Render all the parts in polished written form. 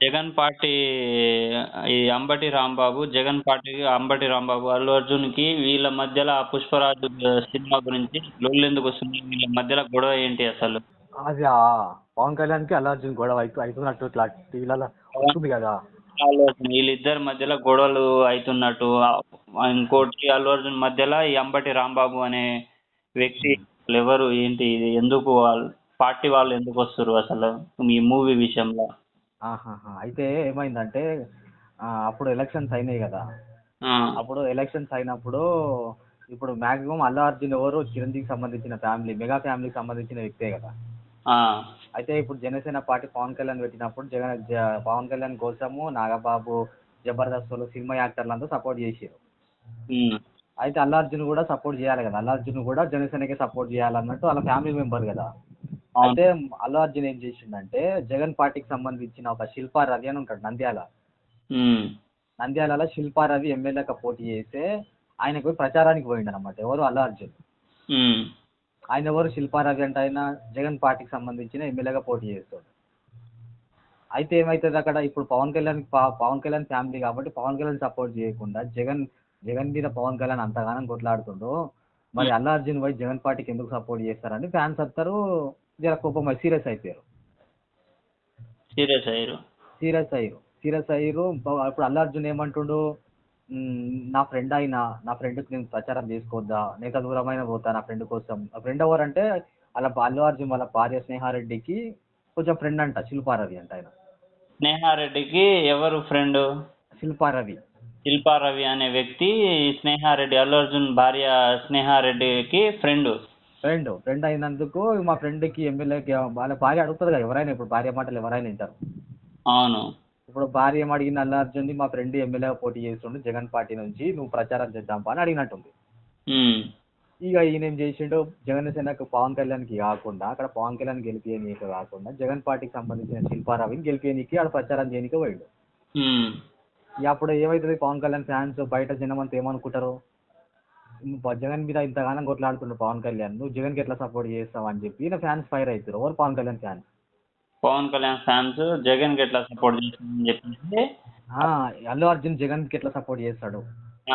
Jagan party ఈ అంబటి రాంబాబు, జగన్ పార్టీకి అంబటి రాంబాబు, అల్లు అర్జున్‌కి వీళ్ళ మధ్యల ఆ 'పుష్పరాజు' సినిమా గురించి లొల్లెందుకు వస్తుంది? వీళ్ళ మధ్యల గొడవ ఏంటి అసలు? అది పవన్ కళ్యాణ్కి అల్లు అర్జున్ గొడవ అవుతున్నట్టు ఇట్లా టీవీలలో వస్తుంది కదా. అల్లు అర్జున్ వీళ్ళిద్దరి మధ్యల గొడవలు అయితున్నట్టు, ఇంకోటి అల్లు అర్జున్ మధ్యల ఈ అంబటి రాంబాబు అనే వ్యక్తి ఎవరు ఏంటి ఇది ఎందుకు పార్టీ వాళ్ళు ఎందుకు వస్తారు అసలు ఈ మూవీ విషయంలో? అయితే ఏమైందంటే అప్పుడు ఎలక్షన్స్ అయినాయి కదా. అప్పుడు ఎలక్షన్స్ అయినప్పుడు ఇప్పుడు మాక్సిమం అల్లు అర్జున్ ఎవరు చిరంజీవికి సంబంధించిన ఫ్యామిలీ, మెగా ఫ్యామిలీకి సంబంధించిన వ్యక్తే కదా. అయితే ఇప్పుడు జనసేన పార్టీ పవన్ కళ్యాణ్ పెట్టినప్పుడు పవన్ కళ్యాణ్ కోసము నాగబాబు, జబర్దస్త్ వాళ్ళు, సినిమా యాక్టర్లు అంతా సపోర్ట్ చేసారు. అయితే అల్లు అర్జున్ కూడా సపోర్ట్ చేయాలి కదా. అల్లు అర్జున్ కూడా జనసేనకే సపోర్ట్ చేయాలన్నట్టు వాళ్ళ ఫ్యామిలీ మెంబర్ కదా. అయితే అల్లు అర్జున్ ఏం చేసిండంటే జగన్ పార్టీకి సంబంధించిన ఒక శిల్పా రవి అని ఉంటాడు నంద్యాలలో శిల్పా రవి ఎమ్మెల్యేగా పోటీ చేస్తే ఆయనకు ప్రచారానికి పోయిండు అనమాట. ఎవరు? అల్లు అర్జున్. ఆయన ఎవరు? శిల్పా రవి అంటే ఆయన జగన్ పార్టీకి సంబంధించిన ఎమ్మెల్యేగా పోటీ చేస్తాడు. అయితే ఏమైతుంది అక్కడ, ఇప్పుడు పవన్ కళ్యాణ్ ఫ్యామిలీ కాబట్టి పవన్ కళ్యాణ్ సపోర్ట్ చేయకుండా జగన్ మీద పవన్ కళ్యాణ్ అంతగానం కొట్లాడుతుండో, మరి అల్లు అర్జున్ పోయి జగన్ పార్టీకి ఎందుకు సపోర్ట్ చేస్తారని ఫ్యాన్స్ అందరూ జర కోపం సీరియస్ అయిపోయారు. సీరియస్ అయ్యారు. ఇప్పుడు అల్లు అర్జున్ ఏమంటుండు, నా ఫ్రెండ్కి నేను ప్రచారం చేసుకోవద్దా, నేను దూరమైన పోతా నా ఫ్రెండ్ కోసం. ఆ ఫ్రెండ్ ఎవరంటే అల్లు అర్జున్ వాళ్ళ భార్య స్నేహారెడ్డికి కొంచెం ఫ్రెండ్ అంట, శిల్పారవి అంట. ఆయన స్నేహారెడ్డికి ఎవరు ఫ్రెండ్? శిల్పారవి అనే వ్యక్తి స్నేహారెడ్డి, అల్లు అర్జున్ భార్య స్నేహారెడ్డికి ఫ్రెండ్ అయినందుకు మా ఫ్రెండ్కి ఎమ్మెల్యేకి వాళ్ళ భార్య అడుగుతుంది కదా. ఎవరైనా ఇప్పుడు భార్య మాటలు ఎవరైనా వింటారు. అవును. ఇప్పుడు భార్య ఏం అడిగింది, అల్లు అర్జున్ మా ఫ్రెండ్ ఎమ్మెల్యే పోటీ చేస్తుండే జగన్ పార్టీ నుంచి, నువ్వు ప్రచారం చేద్దాంపా అని అడిగినట్టుంది. ఇక ఈయన ఏం చేసిండు, జనసేనకు పవన్ కళ్యాణ్కి కాకుండా, అక్కడ పవన్ కళ్యాణ్ గెలిపియనీకి కాకుండా జగన్ పార్టీకి సంబంధించిన శిల్పారావిని గెలిపియనీకి ఆడ ప్రచారం చేయనీకి పోయిండు. అప్పుడు ఏమవుతుంది, పవన్ కళ్యాణ్ ఫ్యాన్స్ బయట జనం అంతా ఏమనుకుంటారు, జగన్ మీద ఇంతగానం కొట్లాడుతుండ్రు పవన్ కళ్యాణ్, నువ్వు జగన్కి ఎట్లా సపోర్ట్ చేస్తావు అని చెప్పి ఈయన ఫ్యాన్స్ ఫైర్ అవుతారు. ఎవరు? పవన్ కళ్యాణ్ ఫ్యాన్స్ జగన్కి ఎట్లా సపోర్ట్ చేస్తాడని చెప్పి అల్లు అర్జున్ జగన్కి ఎట్లా సపోర్ట్ చేస్తాడు,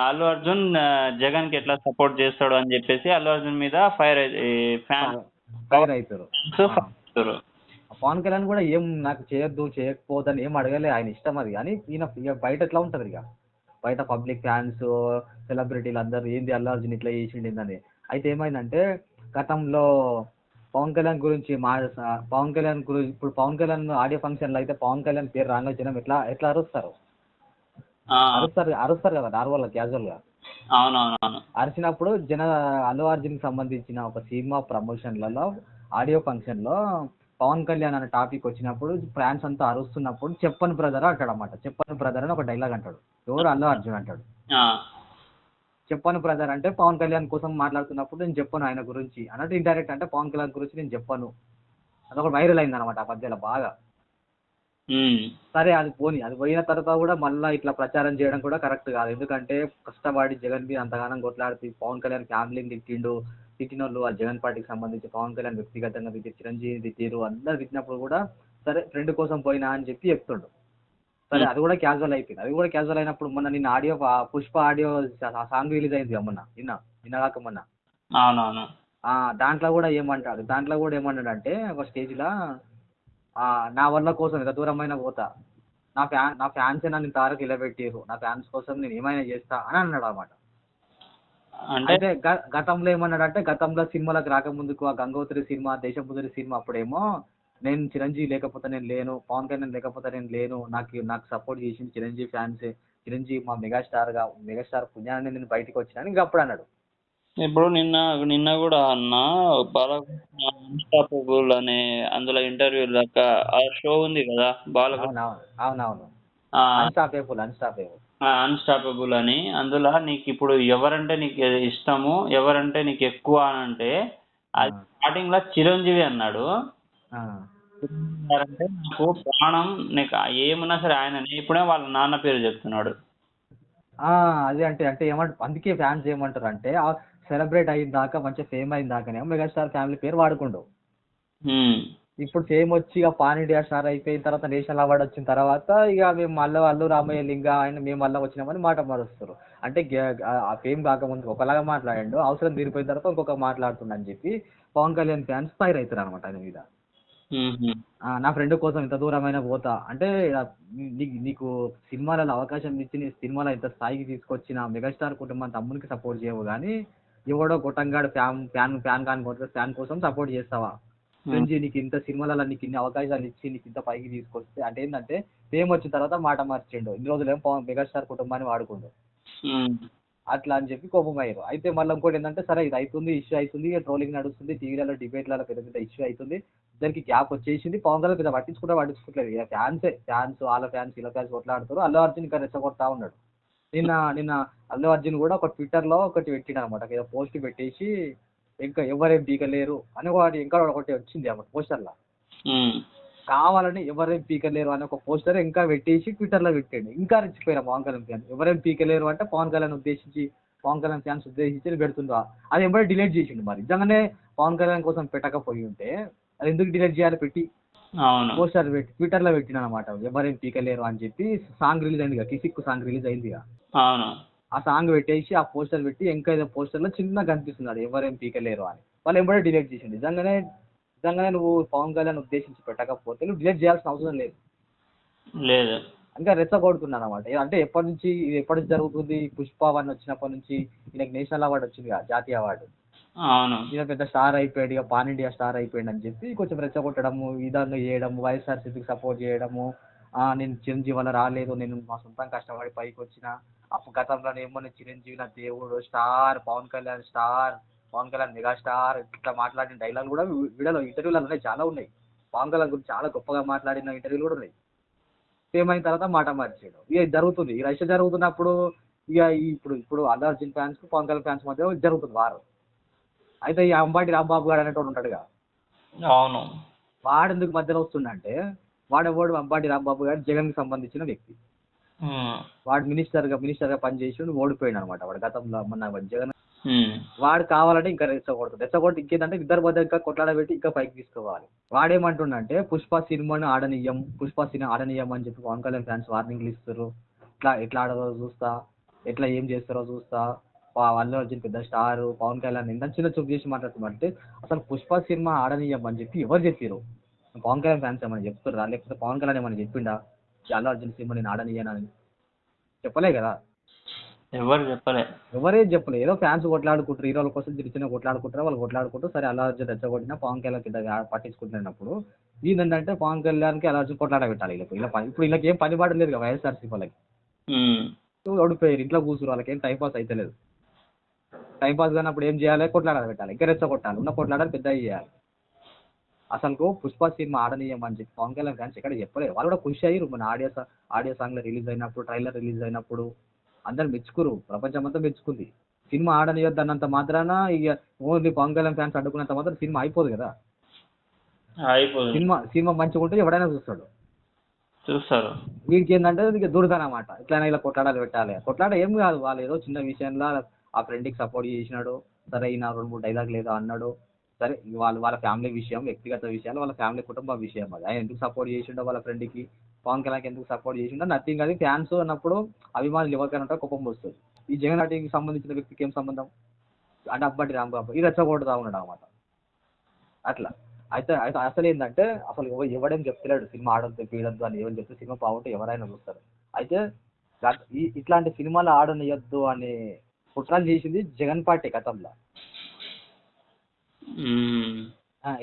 అల్లు అర్జున్ జగన్కి ఎట్లా సపోర్ట్ చేస్తాడు అని చెప్పేసి అల్లు అర్జున్ మీద ఫైర్ అవుతారు. పవన్ కళ్యాణ్ కూడా ఏం నాకు చేయొద్దు చేయకపోదని ఏం అడగలే, ఆయన ఇష్టం అది. కానీ ఈయన బయట ఎట్లా ఉంటుంది, ఇక బయట పబ్లిక్ ఫ్యాన్స్ సెలబ్రిటీలు అందరూ ఏంది అల్లు అర్జున్ ఇట్లా చేసిండిందని. అయితే ఏమైందంటే గతంలో పవన్ కళ్యాణ్ గురించి ఇప్పుడు పవన్ కళ్యాణ్ ఆడియో ఫంక్షన్లో అయితే పవన్ కళ్యాణ్ పేరు రాగా జనం ఎట్లా అరుస్తారు కదా నార్మల్గా క్యాజువల్గా. అవునవును. అరిచినప్పుడు అల్లు అర్జున్ కి సంబంధించిన ఒక సినిమా ప్రమోషన్లలో ఆడియో ఫంక్షన్లో పవన్ కళ్యాణ్ అనే టాపిక్ వచ్చినప్పుడు ఫ్యాన్స్ అంతా అరుస్తున్నప్పుడు చెప్పను బ్రదర్ అంటాడు అన్నమాట. చెప్పను బ్రదర్ అని ఒక డైలాగ్ అంటాడు. ఎవరు? అల్లు అర్జున్ అంటాడు. చెప్పను బ్రదర్ అంటే పవన్ కళ్యాణ్ కోసం మాట్లాడుతున్నప్పుడు నేను చెప్పను ఆయన గురించి అన్నట్టు ఇండైరెక్ట్, అంటే పవన్ కళ్యాణ్ గురించి నేను చెప్పను అదొకటి వైరల్ అయింది అనమాట ఆ మధ్యలో బాగా. సరే అది పోయిన తర్వాత కూడా మళ్ళీ ఇట్లా ప్రచారం చేయడం కూడా కరెక్ట్ కాదు. ఎందుకంటే కష్టపడి జగన్ మీద అంతగానం కొట్లాడి పవన్ కళ్యాణ్ ఫ్యామిలీని తిట్టిన వాళ్ళు ఆ జగన్ పార్టీకి సంబంధించి పవన్ కళ్యాణ్ వ్యక్తిగతంగా తిట్టి చిరంజీవి తిట్టిరు, అందరు తిట్టినప్పుడు కూడా సరే ఫ్రెండ్ కోసం పోయినా అని చెప్పి చెప్తుండు. సరే అది కూడా క్యాజువల్ అయిపోయింది. అది కూడా క్యాజువల్ అయినప్పుడు మొన్న నిన్న audio Pushpa audio song release అయింది మొన్న నిన్న కాక మొన్న. అవునవును. దాంట్లో కూడా ఏమన్నాడు అంటే ఒక స్టేజ్లో నా వల్ల కోసం ఎంత దూరమైనా పోతా, నా ఫ్యాన్స్ నన్ను తారకు నిలబెట్టారు, నా ఫ్యాన్స్ కోసం నేను ఏమైనా చేస్తా అని అన్నాడు అన్నమాట. అంటే గతంలో ఏమన్నాడు అంటే గతంలో సినిమాలకు రాకముందుకు ఆ గంగోత్రి సినిమా, దేశముద్రి సినిమా అప్పుడేమో నేను చిరంజీవి లేకపోతే నేను లేను, పవన్ కళ్యాణ్ లేకపోతే నేను లేను, నాకు సపోర్ట్ చేసింది చిరంజీవి ఫ్యాన్సే, చిరంజీవి మా మెగాస్టార్ పుణ్యాన్ని నేను బయటకు వచ్చినా ఇంకా అప్పుడు అన్నాడు. ఇప్పుడు నిన్న కూడా అన్న బాలకృష్ణ అన్స్టాపబుల్ అనే అందులో ఇంటర్వ్యూ దాకా ఆ షో ఉంది కదా బాలకృష్ణ. అవునవును. అన్స్టాపబుల్ అని, అందులో నీకు ఇప్పుడు ఎవరంటే నీకు ఇష్టము, ఎవరంటే నీకు ఎక్కువ అని అంటే అది స్టార్టింగ్ లో చిరంజీవి అన్నాడు. అంటే నాకు ప్రాణం, నీకు ఏమున్నా సరే ఆయనని. ఇప్పుడే వాళ్ళ నాన్న పేరు చెప్తున్నాడు. అదే అంటే అందుకే ఫ్యాన్స్ ఏమంటారు అంటే సెలబ్రేట్ అయిన దాకా మంచిగా ఫేమ్ అయిన దాకానే మెగాస్టార్ ఫ్యామిలీ పేరు వాడుకుండు. ఇప్పుడు ఫేమ్ వచ్చి ఇక పాన్ ఇండియా స్టార్ అయిపోయిన తర్వాత నేషనల్ అవార్డు వచ్చిన తర్వాత ఇక మేము మళ్ళీ అల్లు రామయ్య లింగ ఆయన మేము మళ్ళీ వచ్చినామని మాట మారుస్తారు. అంటే ఆ ఫేమ్ కాకముందు ఒకలాగా మాట్లాడాడు, అవసరం తీరిపోయిన తర్వాత ఇంకొక మాట్లాడుతుండ అని చెప్పి పవన్ కళ్యాణ్ ఫ్యాన్స్ ఫైర్ అవుతారు అనమాట ఆయన మీద. నా ఫ్రెండ్ కోసం ఇంత దూరమైన పోతా అంటే నీకు సినిమాలలో అవకాశం ఇచ్చి నీ సినిమాలో ఇంత స్థాయికి తీసుకొచ్చిన మెగాస్టార్ కుటుంబం తమ్మునికి సపోర్ట్ చేయవు, కానీ ఎవడో కొట్టంగాడు ఫ్యాన్ కాని కొట్టే ఫ్యాన్ కోసం సపోర్ట్ చేస్తావా? ఫ్రెండ్స్ నీకు ఇంత సినిమాలలో నీకు ఇన్ని అవకాశాలు ఇచ్చి నీకు ఇంత పైకి తీసుకొస్తే అంటే ఏంటంటే ఫేమ్ వచ్చిన తర్వాత మాట మార్చిండు. ఇన్ని రోజులేమో మెగాస్టార్ కుటుంబాన్ని వాడుకుండు, అట్లా అని చెప్పి కోపం అయ్యారు. అయితే మళ్ళీ ఇంకోటి ఏంటంటే సరే ఇది అవుతుంది, ఇష్యూ అవుతుంది, ట్రోలింగ్ నడుస్తుంది, టీవీలలో డిబేట్లలో పెద్ద పెద్ద ఇష్యూ అవుతుంది, ఇద్దరికి గ్యాప్ వచ్చేసింది. పవన్ కళ్యాణ్ పెద్ద పట్టించుకోవట్లేదు. ఇక ఫ్యాన్స్ వాళ్ళ ఫ్యాన్స్ ఇలా ఫ్యాన్స్ కొట్లాడుతారు. అల్లు అర్జున్ ఇంకా రెచ్చగొడతా ఉన్నాడు. నిన్న అల్లు అర్జున్ కూడా ఒక ట్విట్టర్లో ఒకటి పెట్టిన అనమాట, ఏదో పోస్ట్ పెట్టేసి ఇంకా ఎవరేం పీకలేరు అని వాటి ఇంకా ఒకటి వచ్చింది అన్నమాట పోస్టర్లో. కావాలని ఎవరేం పీకలేరు అని ఒక పోస్టర్ ఇంకా పెట్టేసి ట్విట్టర్లో పెట్టాడు. ఇంకా రెచ్చిపోయారు పవన్ కళ్యాణ్ ఫ్యాన్స్. ఎవరేం పీకలేరు అంటే పవన్ కళ్యాణ్ ఫ్యాన్స్ ఉద్దేశించి పెడుతుందా, అది ఎవరైనా డిలీట్ చేసిండు. మరి నిజంగానే పవన్ కళ్యాణ్ కోసం పెట్టకపోయి ఉంటే అది ఎందుకు డిలీట్ చేయాలి? పెట్టి పోస్టర్ పెట్టి ట్విట్టర్లో పెట్టిన అనమాట, ఎవరేం పీకలేరు అని చెప్పి. సాంగ్ రిలీజ్ అయింది, కిసిక్ సాంగ్ రిలీజ్ అయింది. ఆ సాంగ్ పెట్టేసి ఆ పోస్టర్ పెట్టి ఇంకా ఏదో పోస్టర్లో చిన్నగా కనిపిస్తున్నాడు ఎవరేం పీకలేరు అని. వాళ్ళు ఎవరే డిలీట్ చేసిండు. నిజంగానే నువ్వు పవన్ కళ్యాణ్ ఉద్దేశించి పెట్టకపోతే నువ్వు డిలీట్ చేయాల్సిన అవసరం లేదు. ఇంకా రెచ్చగొడుతున్నాను అనమాట. అంటే ఎప్పటి నుంచి జరుగుతుంది? పుష్ప 1 వచ్చినప్పటి నుంచి ఈయనకి నేషనల్ అవార్డు వచ్చింది, జాతీయ అవార్డు. ఈయన పెద్ద స్టార్ అయిపోయాడు, ఇక పాన్ ఇండియా స్టార్ అయిపోయాడు అని చెప్పి కొంచెం రెచ్చగొట్టడము, విధంగా చేయడము, వైఎస్ఆర్సీపీకి సపోర్ట్ చేయడము. నేను చిరంజీవి వల్ల రాలేదు, నేను మా సొంతం కష్టపడి పైకి వచ్చిన. గతంలో ఏమో నేను చిరంజీవి నా దేవుడు, స్టార్ పవన్ కళ్యాణ్ మెగాస్టార్ ఇట్లా మాట్లాడిన డైలాగ్ కూడా ఇంటర్వ్యూలలో ఉన్నాయి, చాలా ఉన్నాయి. పవన్ కళ్యాణ్ గురించి చాలా గొప్పగా మాట్లాడిన ఇంటర్వ్యూలు కూడా ఉన్నాయి. ఫేమ్ అయిన తర్వాత మాట మార్చాడు. ఇక జరుగుతుంది, ఈ రష్యా జరుగుతున్నప్పుడు ఇక ఇప్పుడు అల్లు అర్జున్ ఫ్యాన్స్ పవన్ కళ్యాణ్ ఫ్యాన్స్ మధ్య జరుగుతుంది వారు. అయితే ఈ అంబాటి రాంబాబు గారు అనేటోడు ఉంటాడుగా, వాడు ఎందుకు మధ్యలో వస్తుండంటే వాడెవడు అంబాటి రాంబాబు గారు జగన్కి సంబంధించిన వ్యక్తి. వాడు మినిస్టర్గా పనిచేసి ఓడిపోయాడు అనమాట. వాడు గతంలో మొన్న జగన్ వాడు కావాలంటే ఇంకా రెచ్చగొడుతుంది. ఇంకేంటంటే ఇద్దరు మధ్య ఇంకా కొట్లాడబెట్టి ఇంకా పైకి తీసుకోవాలి. వాడేమంటుండంటే పుష్ప సినిమాను ఆడనీయం అని చెప్పి పవన్ కళ్యాణ్ ఫ్యాన్స్ వార్నింగ్లు ఇస్తారు. ఎట్లా ఆడదో చూస్తా, ఎట్లా ఏం చేస్తారో చూస్తా, అల్లు అర్జున్ పెద్ద స్టార్, పవన్ కళ్యాణ్ ఎంత చిన్న చూపు చేసి మాట్లాడుతున్నట్టే. అసలు పుష్ప సినిమా ఆడనీయం అని చెప్పి ఎవరు చెప్పారు? పవన్ కళ్యాణ్ ఫ్యాన్స్ ఏమైనా చెప్తారా? లేకపోతే పవన్ కళ్యాణ్ ఏమైనా చెప్పిండా అల్లు అర్జున్ సినిమా నేను ఆడనీయనని? చెప్పలే కదా, ఎవరేం చెప్పలే. ఏదో ఫ్యాన్స్ కొట్లాడుకుంటారు, హీరోల కోసం చిన్న కొట్లాడుకుంటారు, వాళ్ళు కొట్లాడుకుంటారు. సరే అల్లు అర్జున్ రెచ్చగొట్టినా పవన్ కళ్యాణ్ కింద పట్టించుకుంటున్నప్పుడు ఏంటంటే పవన్ కళ్యాణ్కి అల్లు అర్జున్ కొట్లాడ పెట్టాలి. ఇప్పుడు వీళ్ళకి ఏం పని పాట లేదు కదా వైఎస్ఆర్సీ వాళ్ళకి. ఓడిపోయారు, ఇంట్లో కూర్చురు, వాళ్ళకి ఏం టైంపాస్ అయితే లేదు. టైంపాస్ కానప్పుడు ఏం చేయాలి? కొట్లాడాలి పెట్టాలి, ఇంకా రెచ్చగొట్టాలి, ఉన్న కొట్లాడాలి పెద్ద చేయాలి. అసలు పుష్ప సినిమా ఆడనీయం అని చెప్పి పవన్ కళ్యాణ్ ఫ్యాన్స్ ఎక్కడ చెప్పలేదు. వాళ్ళు కూడా ఖుషి అయ్యారు. మన ఆడియో సాంగ్లో రిలీజ్ అయినప్పుడు, ట్రైలర్ రిలీజ్ అయినప్పుడు అందరు మెచ్చుకురు, ప్రపంచం అంతా మెచ్చుకుంది. సినిమా ఆడనియొద్దు అన్నంత మాత్రాన ఇక ఓన్లీ పవన్ కళ్యాణ్ ఫ్యాన్స్ అడ్డుకున్నంత మాత్రం సినిమా అయిపోదు కదా. సినిమా మంచిగా ఉంటే ఎవడైనా చూస్తారు. వీడికి ఏంటంటే ఇక దురదనమాట, ఇట్లైనా ఇలా కొట్లాడాలి పెట్టాలి. కొట్లాడ ఏం కాదు, వాళ్ళు ఏదో చిన్న విషయంలో ఆ ఫ్రెండ్కి సపోర్ట్ చేసినాడు, సరే ఈయన 2-3 డైలాగ్ లేదో అన్నాడు, సరే వాళ్ళ ఫ్యామిలీ విషయం, వ్యక్తిగత విషయాలు, వాళ్ళ ఫ్యామిలీ కుటుంబ విషయం. అది ఆయన ఎందుకు సపోర్ట్ చేసిండో వాళ్ళ ఫ్రెండ్కి, పవన్ కళ్యాణ్కి ఎందుకు సపోర్ట్ చేసిండో నథింగ్. అది ఫ్యాన్స్ అన్నప్పుడు అభిమానులు ఎవరికైనా కోపం వస్తుంది. ఈ జగన్ పార్టీకి సంబంధించిన వ్యక్తికి ఏం సంబంధం అంటే అబ్బాటి రాంబాబు ఈ రెచ్చగొడతా ఉన్నాడు అనమాట. అట్లా అయితే అసలు ఏంటంటే అసలు ఎవడేం చెప్తలేడు సినిమా ఆడద్దు పీడద్దు అని. ఏమని చెప్తే సినిమా బాగుంటే ఎవరైనా చూస్తారు. అయితే ఇట్లాంటి సినిమాలు ఆడనియద్దు అని కుట్రలు చేసింది జగన్ పార్టీ గతంలో.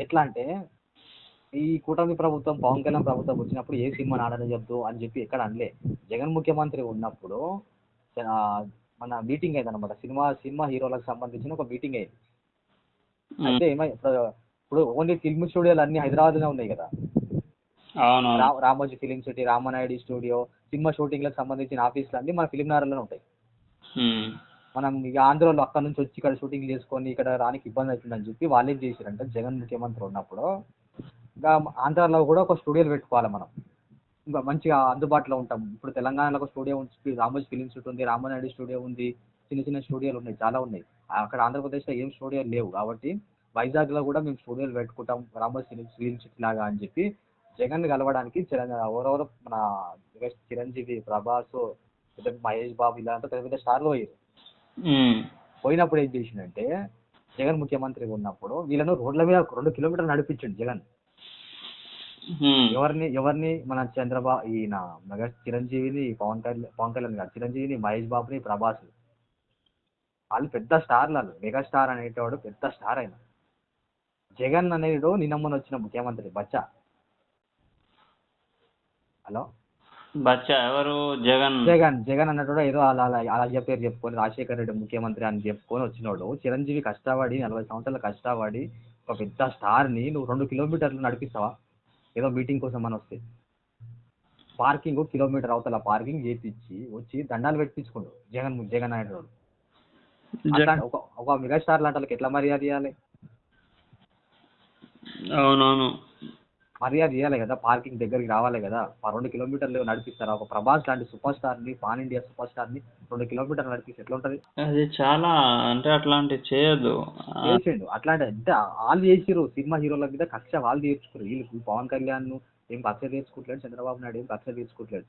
ఎట్లా అంటే ఈ కూటమి ప్రభుత్వం పవన్ కళ్యాణ్ ప్రభుత్వం వచ్చినప్పుడు ఏ సినిమాని ఆడనియద్దు అని చెప్పి ఎక్కడ అనలే. జగన్ ముఖ్యమంత్రి ఉన్నప్పుడు మన మీటింగ్ అయింది అనమాట, సినిమా హీరోలకు సంబంధించిన ఒక మీటింగ్ అయింది. అయితే ఇప్పుడు ఓన్లీ ఫిల్మ్ స్టూడియోలు అన్ని హైదరాబాద్లోనే ఉన్నాయి కదా. Ramoji film city, Ramanaidu studio, cinema షూటింగ్లకు సంబంధించిన ఆఫీసులు అన్ని మన ఫిలిం నగర్లోనే ఉంటాయి. మనం ఇక ఆంధ్రలో అక్కడ నుంచి వచ్చి ఇక్కడ షూటింగ్ చేసుకొని ఇక్కడ రానికి ఇబ్బంది అవుతుందని చెప్పి వాళ్ళు ఏం చేశారంటే జగన్ ముఖ్యమంత్రి ఉన్నప్పుడు ఇంకా ఆంధ్రాలో కూడా ఒక స్టూడియోలు పెట్టుకోవాలి మనం, ఇంకా మంచిగా అందుబాటులో ఉంటాం. ఇప్పుడు తెలంగాణలో ఒక స్టూడియో ఉంది, రామోజీ ఫిలిం సిటీ ఉంది, రామనాయుడు స్టూడియో ఉంది, చిన్న చిన్న స్టూడియోలు ఉన్నాయి, చాలా ఉన్నాయి. అక్కడ ఆంధ్రప్రదేశ్లో ఏం స్టూడియోలు లేవు కాబట్టి వైజాగ్లో కూడా మేము స్టూడియోలు పెట్టుకుంటాం రామోజీ ఫిలిం సిటీ లాగా అని చెప్పి జగన్ కలవడానికి ఎవరెవరో మన చిరంజీవి, ప్రభాస్, పెద్ద మహేష్ బాబు ఇలా అంతా పెద్ద పెద్ద స్టార్లు పోయారు. పోయినప్పుడు ఏం చేసిందంటే జగన్ ముఖ్యమంత్రిగా ఉన్నప్పుడు వీళ్ళను రోడ్ల మీద 2 కిలోమీటర్లు నడిపించండి జగన్. ఎవరిని మన చంద్రబాబు ఈయన మెగా చిరంజీవిని, పవన్ కళ్యాణ్ గారు చిరంజీవిని, మహేష్ బాబుని, ప్రభాస్ వాళ్ళు పెద్ద స్టార్లు. వాళ్ళు మెగా స్టార్ అనేటవాడు పెద్ద స్టార్. ఆయన జగన్ అనేడు నిన్నమ్మని వచ్చిన ముఖ్యమంత్రి బచ్చా. హలో బచ్చా ఎవరు? జగన్ జగన్ అన్నట్టు ఏదో అలా పేరు చెప్పుకొని రాజశేఖర రెడ్డి ముఖ్యమంత్రి అని చెప్పుకొని వచ్చినోడు చిరంజీవి కష్టపడి 40 సంవత్సరాలు కష్టపడి ఒక పెద్ద స్టార్ని నువ్వు 2 కిలోమీటర్లు నడిపిస్తావా? ఏదో మీటింగ్ కోసం అని వస్తే పార్కింగ్ కిలోమీటర్ అవతల పార్కింగ్ చేపించి వచ్చి దండాలు పెట్టించుకోండు జగన్ అనేటోడు. ఒక మెగాస్టార్ లాంటి ఎట్లా మర్యాద ఇవ్వాలి? అవునవును, మర్యాద ఇవ్వాలి కదా, పార్కింగ్ దగ్గరికి రావాలి కదా. 2 కిలోమీటర్లు నడిపిస్తారా? ఒక ప్రభాస్ లాంటి సూపర్ స్టార్ని, పాన్ ఇండియా సూపర్ స్టార్ని 2 కిలోమీటర్లు నడిపిస్తే ఎట్లా ఉంటుంది? అది చాలా అంటే అట్లాంటివి చేయొద్దు. చేసిండు అట్లాంటి అంటే వాళ్ళు చేసిరు. సినిమా హీరోల మీద కక్ష వాళ్ళు తీర్చుకున్నారు. వీళ్ళు పవన్ కళ్యాణ్ ఏం కక్ష తీర్చుకోవట్లేదు, చంద్రబాబు నాయుడు ఏం కక్ష తీర్చుకోవట్లేదు.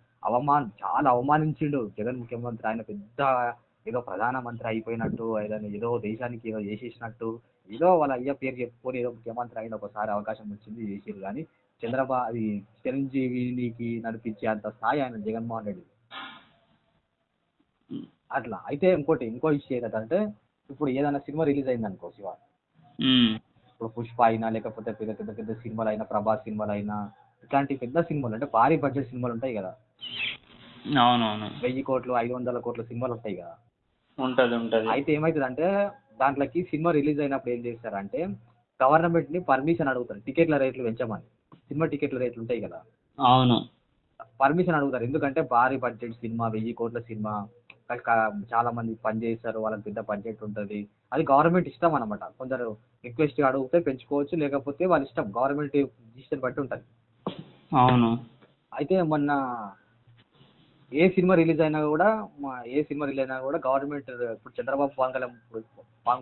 చాలా అవమానించిండు జగన్ ముఖ్యమంత్రి. ఆయన పెద్ద ఏదో ప్రధానమంత్రి అయిపోయినట్టు, ఏదో దేశానికి ఏదో చేసేసినట్టు, ఏదో వాళ్ళ అయ్య పేరు చెప్పుకొని ఏదో ముఖ్యమంత్రి అయిన ఒకసారి అవకాశం వచ్చింది చేసిరు. కానీ చంద్రబాబు చిరంజీవికి నడిపించే అంత స్థాయి ఆయన జగన్మోహన్ రెడ్డి. అట్లా అయితే ఇంకో ఇష్యూ ఏంటంటే ఇప్పుడు ఏదైనా సినిమా రిలీజ్ అయింది అనుకో శివ, ఇప్పుడు పుష్ప అయినా లేకపోతే పెద్ద పెద్ద పెద్ద సినిమాలు అయినా, ప్రభాస్ సినిమాలు అయినా, ఇట్లాంటి పెద్ద సినిమాలు అంటే భారీ బడ్జెట్ సినిమాలు ఉంటాయి కదా. అవునవును, 1000 కోట్లు 500 కోట్ల సినిమాలు ఉంటాయి కదా. ఉంటది. అయితే ఏమవుతుందంటే దాంట్లోకి సినిమా రిలీజ్ అయినప్పుడు ఏం చేస్తారంటే గవర్నమెంట్ ని పర్మిషన్ అడుగుతారు టికెట్ల రేట్లు పెంచమని. సినిమా టికెట్ల రేట్లు ఉంటాయి కదా, అవును, పర్మిషన్ అడుగుతారు. ఎందుకంటే భారీ బడ్జెట్ సినిమా, 1000 కోట్ల సినిమా, చాలా మంది పని చేస్తారు, వాళ్ళకి పెద్ద బడ్జెట్ ఉంటుంది. అది గవర్నమెంట్ ఇష్టం అనమాట. కొందరు రిక్వెస్ట్ అడిగితే పెంచుకోవచ్చు, లేకపోతే వాళ్ళ ఇష్టం, గవర్నమెంట్ డిసిషన్ బట్టి ఉంటుంది. అవును. అయితే మొన్న ఏ సినిమా రిలీజ్ అయినా కూడా గవర్నమెంట్ ఇప్పుడు చంద్రబాబు పవన్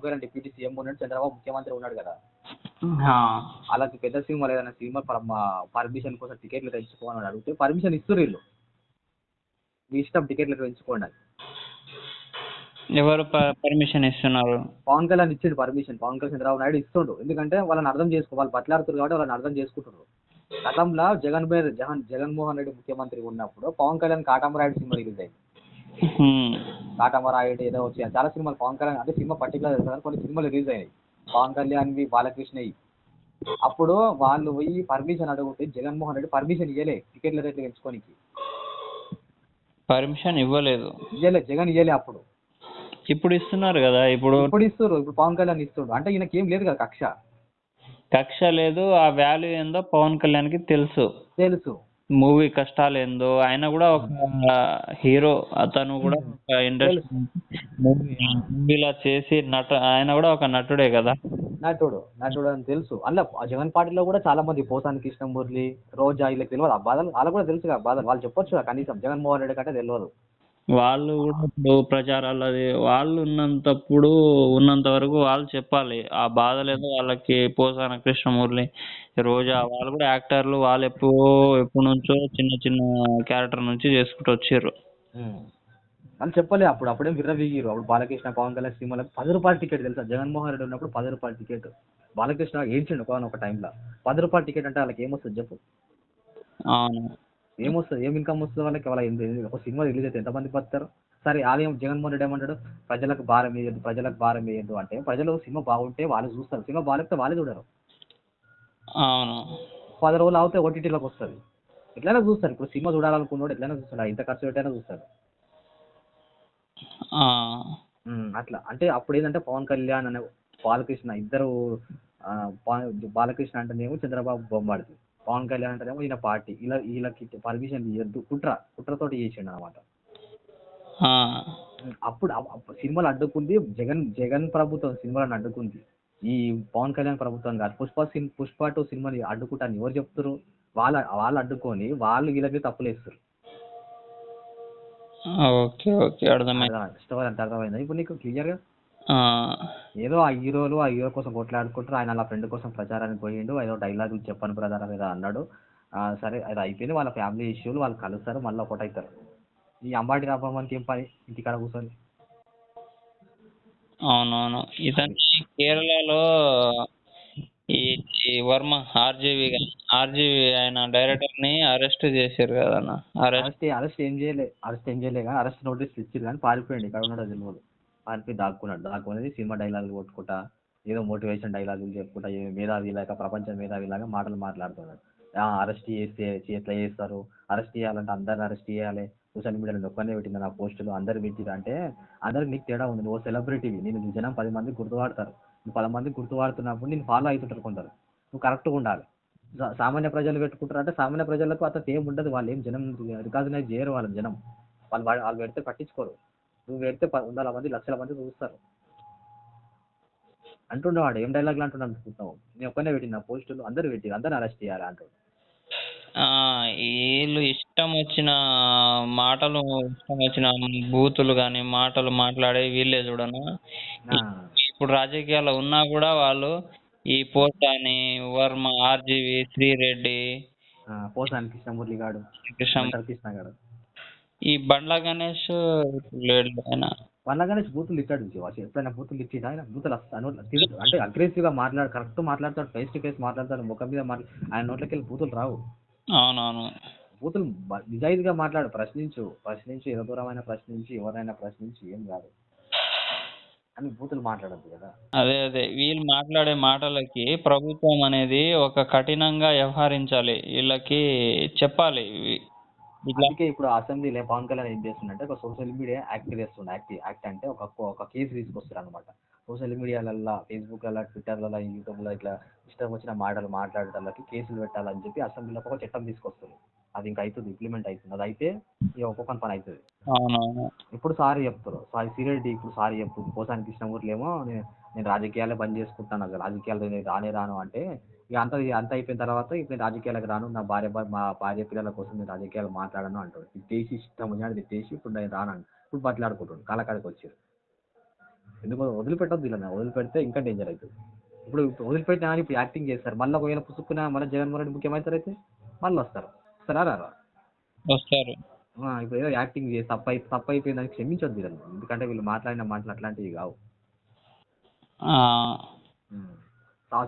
కళ్యాణ్ డిప్యూటీ సీఎం ఉన్నాడు, చంద్రబాబు ముఖ్యమంత్రి ఉన్నాడు కదా. అలాంటి పెద్ద సినిమాలు ఏదైనా సినిమా పర్మిషన్ కోసం టికెట్లు తెచ్చుకోవాలని అడిగితే పర్మిషన్ ఇస్తారు వీళ్ళు. మీ ఇష్టం టికెట్లు పెంచుకోండి. ఎవరు పర్మిషన్ ఇస్తున్నారు? పవన్ కళ్యాణ్ ఇచ్చిండు పర్మిషన్. పవన్ కళ్యాణ్ చంద్రబాబు నాయుడు ఇస్తుండు. ఎందుకంటే వాళ్ళని అర్థం వాళ్ళు బట్లాడుతున్నారు కాబట్టి వాళ్ళని అర్థం చేసుకుంటున్నారు. గతంలో జగన్మోహన్ రెడ్డి ముఖ్యమంత్రి ఉన్నప్పుడు పవన్ కళ్యాణ్ కాటమరాయుడు సినిమా రిలీజ్ అయింది. కాటమరాయుడు ఏదో వచ్చి చాలా సినిమాలు పవన్ కళ్యాణ్ అంటే సినిమా పర్టికులర్ కొన్ని సినిమాలు రిలీజ్ అయినాయి పవన్ కళ్యాణ్వి, బాలకృష్ణవి. అప్పుడు వాళ్ళు పోయి పర్మిషన్ అడిగితే జగన్మోహన్ రెడ్డి పర్మిషన్ ఇవ్వలే టికెట్ల రేట్లు పెంచుకోనికి. పర్మిషన్ ఇవ్వలేదు జగన్ ఇవ్వలే అప్పుడు. ఇప్పుడు ఇస్తున్నారు కదా. ఇప్పుడు ఇస్తారు. ఇప్పుడు పవన్ కళ్యాణ్ ఇస్తుండు. అంటే ఈయనకి ఏం లేదు కదా కక్ష లేదు. ఆ వాల్యూ ఏందో పవన్ కళ్యాణ్ కి తెలుసు. మూవీ కష్టాలు ఏందో. ఆయన కూడా ఒక హీరో. అతను కూడా ఒక ఇండస్ట్రీ మూవీలా చేసి ఆయన కూడా ఒక నటుడే కదా. నటుడు అని తెలుసు. అలా జగన్ పార్టీలో కూడా చాలా మంది పోసాని కృష్ణమూర్తి, రోజా వీళ్ళకి తెలియదు ఆ బాధలు. వాళ్ళకు కూడా తెలుసు కదా బాధలు. వాళ్ళు చెప్పొచ్చు కదా కనీసం. జగన్మోహన్ రెడ్డి కంటే తెలియదు. వాళ్ళు కూడా ఇప్పుడు ప్రచారాలు వాళ్ళు ఉన్నంత వరకు వాళ్ళు చెప్పాలి ఆ బాధలు ఏదో వాళ్ళకి. పోసాన కృష్ణమూర్తి, రోజా వాళ్ళు కూడా యాక్టర్లు. వాళ్ళు ఎప్పటి నుంచో చిన్న చిన్న క్యారెక్టర్ నుంచి చేసుకుంటూ వచ్చారు. వాళ్ళు చెప్పలే అప్పుడేం విర్రవీగిరు. అప్పుడు బాలకృష్ణ, పవన్ కళ్యాణ్ సినిమాలకు 10 రూపాయల టికెట్ తెలుసా? జగన్మోహన్ రెడ్డి ఉన్నప్పుడు 10 రూపాయల టికెట్. బాలకృష్ణ ఏంచండి ఒక టైంలో 10 రూపాయల టికెట్ అంటే వాళ్ళకి ఏమొస్తుంది చెప్పు? ఏమొస్తుంది? ఏం ఇన్కమ్ వస్తుంది వాళ్ళకి? వాళ్ళ ఒక సినిమా రిలీజ్ అయితే ఎంతమంది బతారు? సరే ఆలయం జగన్మోహన్ రెడ్డి ఏమంటాడు? ప్రజలకు భారం వేయద్దు అంటే ప్రజలు సినిమా బాగుంటే వాళ్ళు చూస్తారు, సినిమా బాగాలేకపోతే వాళ్ళే చూడరు. 10 రోజులు అవుతే ఓటీటీలోకి వస్తుంది. ఎట్లయినా చూస్తారు. ఇప్పుడు సినిమా చూడాలనుకున్నాడు ఎట్లయినా చూస్తాడు, ఇంత ఖర్చు పెట్టైనా చూస్తాడు. అట్లా అంటే అప్పుడు ఏంటంటే పవన్ కళ్యాణ్ అనే బాలకృష్ణ ఇద్దరు, బాలకృష్ణ అంటేనేమో చంద్రబాబు బొమ్మాడిది, పవన్ కళ్యాణ్ అంటేనేమో ఈయన పార్టీ. వీళ్ళకి పర్మిషన్ ఇవ్వద్దు, కుట్రతోటి చేసిండు అనమాట. అప్పుడు సినిమాలు అడ్డుకుంది జగన్ ప్రభుత్వం. సినిమాలను అడ్డుకుంది ఈ పవన్ కళ్యాణ్ ప్రభుత్వం కాదు. పుష్ప 2 సినిమాని అడ్డుకుంటాను ఎవరు చెప్తారు? వాళ్ళు అడ్డుకొని వాళ్ళు వీళ్ళకి తప్పులేస్తారు. ఓకే ఓకే, అర్థమైంది. అర్థమైందా ఇప్పుడు నీకు క్లియర్గా? ఆ, ఏదో ఆ హీరో కోసం కొట్లాడుకుంటారు. ఆయన అలా ఫ్రెండ్ కోసం ప్రచారానికి పోయిండు. ఏదో డైలాగులు చెప్పను బ్రదర్ అనేది అన్నాడు. సరే అది అయిపోయింది. వాళ్ళ ఫ్యామిలీ ఇష్యూలు, వాళ్ళు కలుస్తారు, మళ్ళీ ఒకటవుతారు. ఈ అంబాటి రాబమ్మకి ఏం పని ఇంటికాడ కూర్చొని? అవునవును. ఇతన్ని కేరళలో ఈ ఈ వర్మ ఆర్జీవి ఆయన డైరెక్టర్ ని అరెస్ట్ చేశారు కదన్న. అరెస్ట్ ఏం చేయలే కానీ అరెస్ట్ నోటీస్ ఇచ్చారు కానీ పారిపోయింది. ఇక్కడ ఉన్నాడో తెలియదు. పారిపోయి దాక్కునేది సినిమా డైలాగులు కొట్టుకుంటా, ఏదో మోటివేషన్ డైలాగులు చెప్పుకుంటా, మేధావి లాగా, ప్రపంచ మేధావి లాగా మాటలు మాట్లాడుతున్నాడు. అరెస్ట్ చేస్తే ఎట్లా చేస్తారు, అరెస్ట్ చేయాలంటే అందరిని అరెస్ట్ చేయాలి, సోషల్ మీడియాలో ఒక్కనే పెట్టింది నా పోస్టులు, అందరు పెట్టిరు అంటే అందరికి నీకు తేడా ఉంది. నువ్వు సెలబ్రిటీవి, నేను జనం 10 మంది గుర్తుపడతారు. నువ్వు 10 మంది గుర్తుపడుతున్నప్పుడు నేను ఫాలో అవుతుంటారు కొందరు. నువ్వు కరెక్ట్గా ఉండాలి. సామాన్య ప్రజలు పెట్టుకుంటారు అంటే సామాన్య ప్రజలకు అంత ఏం ఉండదు. వాళ్ళు ఏం జనం రికాగ్నైజ్ చేయరు. వాళ్ళ జనం వాళ్ళు పెడితే పట్టించుకోరు. నువ్వు పెడితే 100 మంది 1,00,000 మంది చూస్తారు. అంటుండేవాడు ఏం డైలాగులు అంటున్నాడు అనుకుంటున్నావు? నేను ఒక్కనే పెట్టిన పోస్టులు, అందరు పెట్టి అందరిని అరెస్ట్ చేయాలి అంటాడు. వీళ్ళు ఇష్టం వచ్చిన మాటలు, ఇష్టం వచ్చిన బూతులు కానీ మాటలు మాట్లాడే వీళ్ళే చూడను. ఇప్పుడు రాజకీయాల్లో ఉన్నా కూడా వాళ్ళు ఈ పోసాని, వర్మ, ఆర్జీవి, శ్రీరెడ్డి, పోసాని కృష్ణమురళి గాడు, కృష్ణ గాడు, ఈ బండ్ల గణేష్ లేడు ఆయన. బండ్ల గణేష్ బూతులు తిట్టాడు. ఎప్పుడైనా బూతులు తిట్టిడా? ఆయన బూతులు అంటే అగ్రెసివ్ గా కరెక్ట్ మాట్లాడతాడు, ఫేస్ టు ఫేస్ మాట్లాడతాడు, ముఖం మీద ఆయన నోట్లోకి వెళ్ళి బూతులు రావు. అవునవును. బూతులు నిజాయితీగా మాట్లాడు, ప్రశ్నించు, ఏదో దూరమైన ప్రశ్నించి, ఎవరైనా ప్రశ్నించి ఏం కాదు అని బూతులు మాట్లాడద్దు కదా. అదే వీళ్ళు మాట్లాడే మాటలకి ప్రభుత్వం అనేది ఒక కఠినంగా వ్యవహరించాలి, వీళ్ళకి చెప్పాలి. అందుకే ఇప్పుడు అసెంబ్లీలో పవన్ కళ్యాణ్ ఏం చేస్తుందంటే ఒక సోషల్ మీడియా యాక్ట్ చేస్తుండే. యాక్ట్ అంటే ఒక కేసు తీసుకొస్తారు అనమాట. సోషల్ మీడియాలల్లో, ఫేస్బుక్లలో, ట్విట్టర్లలో, యూట్యూబ్లో ఇట్లా ఇష్టం వచ్చిన మాటలు మాట్లాడటానికి కేసులు పెట్టాలని చెప్పి అసెంబ్లీలో ఒక చట్టం తీసుకొస్తుంది. అది ఇంకా అవుతుంది, ఇంప్లిమెంట్ అవుతుంది. అది అయితే ఒక్కొక్క పని అవుతుంది. ఇప్పుడు సారీ చెప్తారు, శ్రీరెడ్డి ఇప్పుడు సారీ చెప్తుంది. పోసాని కృష్ణమూర్తి ఏమో నేను రాజకీయాలే బంద్ చేసుకుంటాను, అసలు రాజకీయాలు నేను రాను అంటే ఇక అంత అయిపోయిన తర్వాత ఇప్పుడు నేను రాజకీయాలకు రాను, మా భార్య పిల్లల కోసం నేను రాజకీయాలు మాట్లాడను అంటాడు. తిట్టేసి ఇష్టం వచ్చినట్టు తిట్టేసి ఇప్పుడు నేను రాను, ఇప్పుడు బట్లాడుకుంటాడు, కాలకాడికి వచ్చారు. ఎందుకు వదిలిపెట్టద్దు, ఇలా వదిలిపెడితే ఇంకా డేంజర్ అవుతుంది. ఇప్పుడు వదిలిపెట్టినా ఇప్పుడు యాక్టింగ్ చేస్తారు, మళ్ళీ ఒకవేళ పుసుక్కున మళ్ళీ జగన్మోహన్ రెడ్డి ముఖ్యమంత్రి అయితే మళ్ళీ వస్తారు. వస్తారు. ఇప్పుడు ఏదో యాక్టింగ్ చేసి తప్పు అయిపోయిందని క్షమించొద్దు వీళ్ళని, ఎందుకంటే వీళ్ళు మాట్లాడిన మాటలు అట్లాంటివి కావు.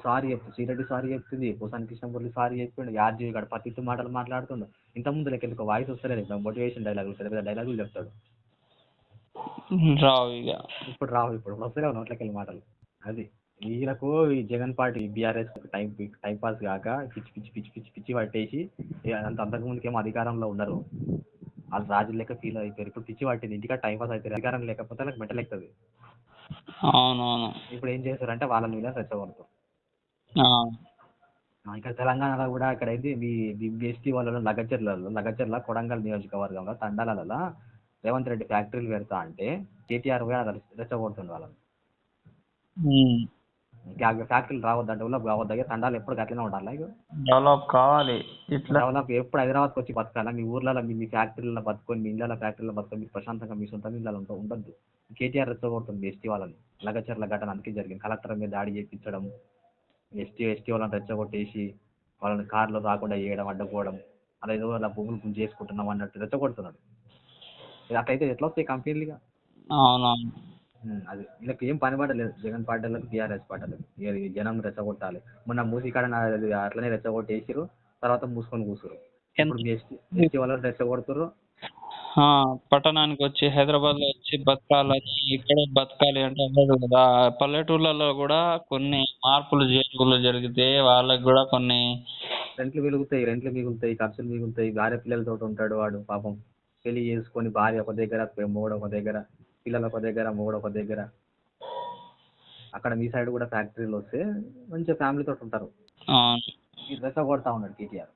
సారీ చెప్తుంది శ్రీరెడ్డి, సారీ చెప్తుంది, పోసాని కృష్ణమురళి సారీ చెప్పిండు, ఆర్జీవి గడ పత్తి మాటలు మాట్లాడుతుండు. ఇంతకుముందు లెక్క ఎందుకు వాయిస్ వస్తలేదు, మోటివేషన్ డైలాగులు, పెద్ద పెద్ద డైలాగులు చెప్తాడు. ఇప్పుడు రావు, ఇప్పుడు వస్తలేవు నోట్లకెళ్ళి మాటలు. అది వీళ్ళకు ఈ Jagan party BRS time pass కాక పిచ్చి పిచ్చి పిచ్చి పిచ్చి పిచ్చి పట్టేసి అంతకుముందుకేమో అధికారంలో ఉన్నారు, వాళ్ళు రాజు లెక్క ఫీల్ అయిపోయారు. ఇప్పుడు పిచ్చి పట్టింది, ఇంటికా టైం పాస్ అవుతారు, అధికారం లేకపోతే నాకు మెంటల్ ఎక్కుతుంది. అవునవును. ఇప్పుడు ఏం చేస్తారంటే వాళ్ళని వీళ్ళని రెచ్చగొడతారు. ఇక్కడ తెలంగాణలో కూడా ఇక్కడ అయితే మీ ఎస్టీ వాళ్ళలో లగచర్ల కొడంగల్ నియోజకవర్గంలో తండాలలో రేవంత్ రెడ్డి ఫ్యాక్టరీలు పెడతా అంటే కేటీఆర్ కూడా రెచ్చగొడుతుంది వాళ్ళని. ఫ్యాక్టరీలు రావద్దంటే డెవలప్ కావద్దా, తండాలు ఎప్పుడు గట్లనే ఉండాలి, డెవలప్ కావాలి. డెవలప్ ఎప్పుడు హైదరాబాద్కి వచ్చి బతకాలా, మీ ఊర్లలో మీ ఫ్యాక్టరీలలో బతుకొని, మీ ఇళ్ళ ఫ్యాక్టరీలో బతుకొని మీరు ప్రశాంతంగా మీ సొంత ఇళ్ళలో ఉండద్దు. కేటీఆర్ రెచ్చగొడుతుంది ఎస్టీ వాళ్ళని. లగచర్ల ఘటన అందుకే జరిగింది, కలెక్టర్ మీద దాడి చేయించడం, ఎస్టీ వాళ్ళని రెచ్చగొట్టేసి వాళ్ళని కార్లో రాకుండా చేయడం, అడ్డుకోవడం, అలా ఏదో అలా భూములు చేసుకుంటున్నాం అన్నట్టు రెచ్చగొడుతున్నాడు. అట్లయితే ఎట్లా వస్తాయి కంపెనీలుగా? అవునవును. అది వీళ్ళకి ఏం పని పడలేదు జగన్ పార్టీలకు, టీఆర్ఎస్ పార్టీలకు. జనం రెచ్చగొట్టాలి. మొన్న మూసికాడ అట్లనే రెచ్చగొట్టేసారు, తర్వాత మూసుకొని కూర్చోరు. ఇప్పుడు ఎస్టీ వాళ్ళని రెచ్చగొడుతున్నారు. పట్టణానికి వచ్చి హైదరాబాద్ లో వచ్చి బతకాలని, ఇక్కడే బతకాలి అంటే అవ్వదు కదా. పల్లెటూర్లలో కూడా కొన్ని మార్పులు చేర్పులు జరిగితే వాళ్ళకి కూడా కొన్ని రెంట్లు మిగులుతాయి, ఖర్చులు మిగులుతాయి. భార్య పిల్లలతో ఉంటాడు వాడు పాపం, పెళ్లి చేసుకొని భార్య ఒక దగ్గర, మొగుడు ఒక దగ్గర, పిల్లలు ఒక దగ్గర, మొగుడు ఒక దగ్గర. అక్కడ మీ సైడ్ కూడా ఫ్యాక్టరీలు వస్తే మంచిగా ఫ్యామిలీతో ఉంటారు. రెచ్చగొడతా ఉన్నాడు కేటీఆర్.